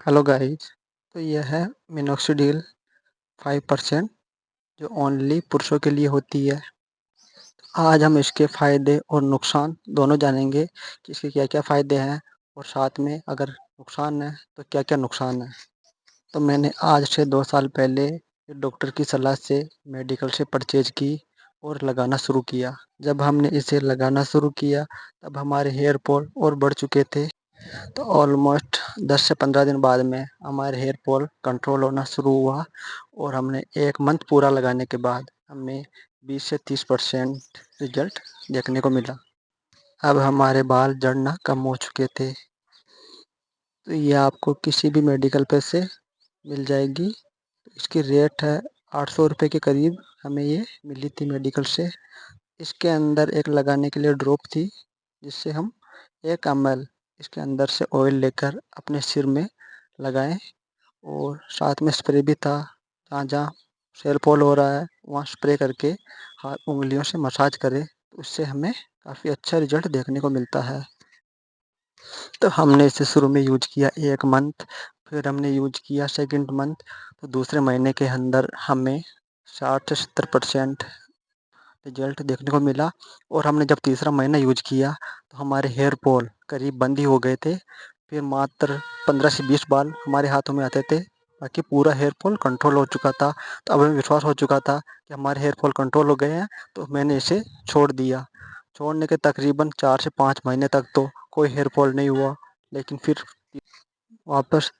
Hello guys. तो यह है मिनोक्सिडिल 5% जो ओनली पुरुषों के लिए होती है। आज हम इसके फ़ायदे और नुकसान दोनों जानेंगे कि इसके क्या-क्या फ़ायदे हैं और साथ में अगर नुकसान है तो क्या-क्या नुकसान है। तो मैंने आज से 2 साल पहले डॉक्टर की सलाह से मेडिकल से परचेज़ की और लगाना शुरू किया। जब हमने इसे लगाना शुरू किया तब हमारे हेयर फॉल और बढ़ चुके थे। तो ऑलमोस्ट 10 से 15 दिन बाद में हमारे हेयर फॉल कंट्रोल होना शुरू हुआ और हमने 1 मंथ पूरा लगाने के बाद हमें 20 से 30% रिजल्ट देखने को मिला। अब हमारे बाल झड़ना कम हो चुके थे। तो ये आपको किसी भी मेडिकल पे से मिल जाएगी। इसकी रेट है 800 रुपये के करीब हमें ये मिली थी मेडिकल से। इसके अंदर एक लगाने के लिए ड्रॉप थी जिससे हम 1 ml इसके अंदर से ऑयल लेकर अपने सिर में लगाएं और साथ में स्प्रे भी था। जहाँ-जहाँ हेयर फॉल हो रहा है वहाँ स्प्रे करके हाथ उंगलियों से मसाज करें तो उससे हमें काफ़ी अच्छा रिजल्ट देखने को मिलता है। तो हमने इसे शुरू में यूज किया 1 मंथ, फिर हमने यूज किया सेकंड मंथ, तो दूसरे महीने के अंदर हमें 60 से 70% रिजल्ट देखने को मिला और हमने जब तीसरा महीना यूज किया तो हमारे हेयर फॉल करीब बंद ही हो गए थे। फिर मात्र 15 से 20 बाल हमारे हाथों में आते थे, बाकी पूरा हेयर फॉल कंट्रोल हो चुका था। तो अब हमें विश्वास हो चुका था कि हमारे हेयर फॉल कंट्रोल हो गए हैं, तो मैंने इसे छोड़ दिया। छोड़ने के तकरीबन 4 से 5 महीने तक तो कोई हेयर फॉल नहीं हुआ, लेकिन फिर वापस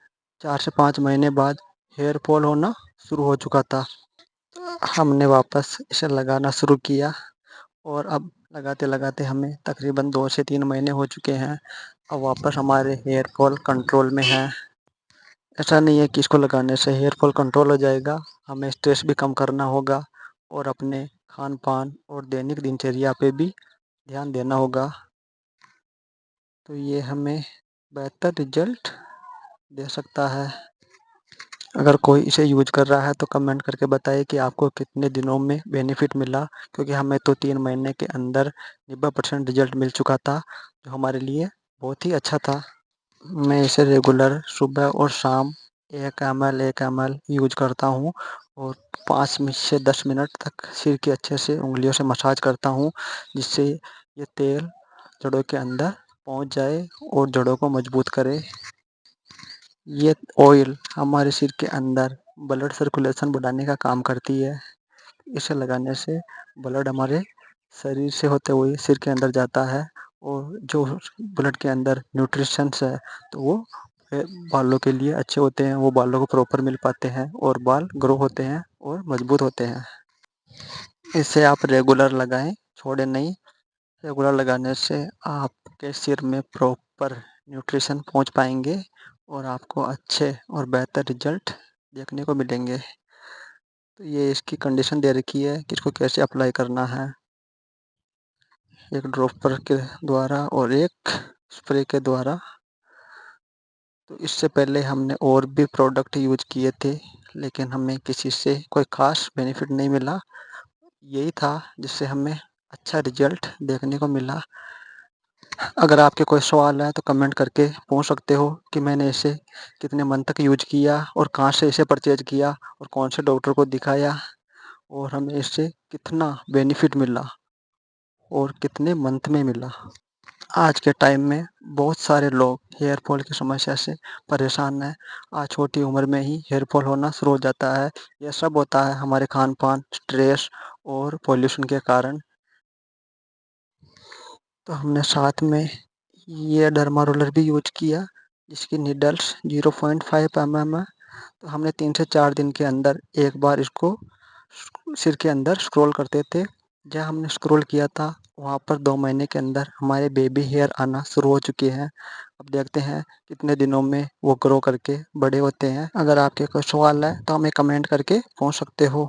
4 से 5 महीने बाद हेयर फॉल होना शुरू हो चुका था। हमने वापस इसे लगाना शुरू किया और अब लगाते-लगाते हमें तकरीबन 2 से 3 महीने हो चुके हैं। अब वापस हमारे हेयर फॉल कंट्रोल में है। ऐसा नहीं है कि इसको लगाने से हेयर फॉल कंट्रोल हो जाएगा, हमें स्ट्रेस भी कम करना होगा और अपने खान-पान और दैनिक दिनचर्या पे भी ध्यान देना होगा। तो ये हमें बेहतर रिजल्ट दे सकता है। अगर कोई इसे यूज कर रहा है तो कमेंट करके बताइए कि आपको कितने दिनों में बेनिफिट मिला, क्योंकि हमें तो 3 महीने के अंदर 90% रिजल्ट मिल चुका था, जो हमारे लिए बहुत ही अच्छा था। मैं इसे रेगुलर सुबह और शाम 1 ml यूज करता हूँ और 5 मिनट से 10 मिनट तक सिर के अच्छे से उँगलियों से मसाज करता हूँ, जिससे ये तेल जड़ों के अंदर पहुँच जाए और जड़ों को मजबूत करे। ये ऑयल हमारे सिर के अंदर ब्लड सर्कुलेशन बढ़ाने का काम करती है। इसे लगाने से ब्लड हमारे शरीर से होते हुए सिर के अंदर जाता है और जो ब्लड के अंदर न्यूट्रिशंस है तो वो बालों के लिए अच्छे होते हैं, वो बालों को प्रॉपर मिल पाते हैं और बाल ग्रो होते हैं और मजबूत होते हैं। इसे आप रेगुलर लगाएं, छोड़ें नहीं। रेगुलर लगाने से आपके सिर में प्रॉपर न्यूट्रिशन पहुंच पाएंगे और आपको अच्छे और बेहतर रिजल्ट देखने को मिलेंगे। तो ये इसकी कंडीशन दे रखी है कि इसको कैसे अप्लाई करना है, एक ड्रॉपर के द्वारा और एक स्प्रे के द्वारा। तो इससे पहले हमने और भी प्रोडक्ट यूज किए थे, लेकिन हमें किसी से कोई ख़ास बेनिफिट नहीं मिला। यही था जिससे हमें अच्छा रिजल्ट देखने को मिला। अगर आपके कोई सवाल है तो कमेंट करके पूछ सकते हो कि मैंने इसे कितने मंथ तक यूज किया और कहाँ से इसे परचेज किया और कौन से डॉक्टर को दिखाया और हमें इससे कितना बेनिफिट मिला और कितने मंथ में मिला। आज के टाइम में बहुत सारे लोग हेयर फॉल की समस्या से परेशान हैं। आज छोटी उम्र में ही हेयर फॉल होना शुरू हो जाता है। यह सब होता है हमारे खान-पान, स्ट्रेस और पॉल्यूशन के कारण। तो हमने साथ में ये डर्मा रोलर भी यूज किया, जिसकी नीडल्स 0.5 mm है। तो हमने 3 से 4 दिन के अंदर एक बार इसको सिर के अंदर स्क्रॉल करते थे। जहाँ हमने स्क्रॉल किया था वहाँ पर 2 महीने के अंदर हमारे बेबी हेयर आना शुरू हो चुके हैं। अब देखते हैं कितने दिनों में वो ग्रो करके बड़े होते हैं। अगर आपके कोई सवाल है तो हमें कमेंट करके पूछ सकते हो।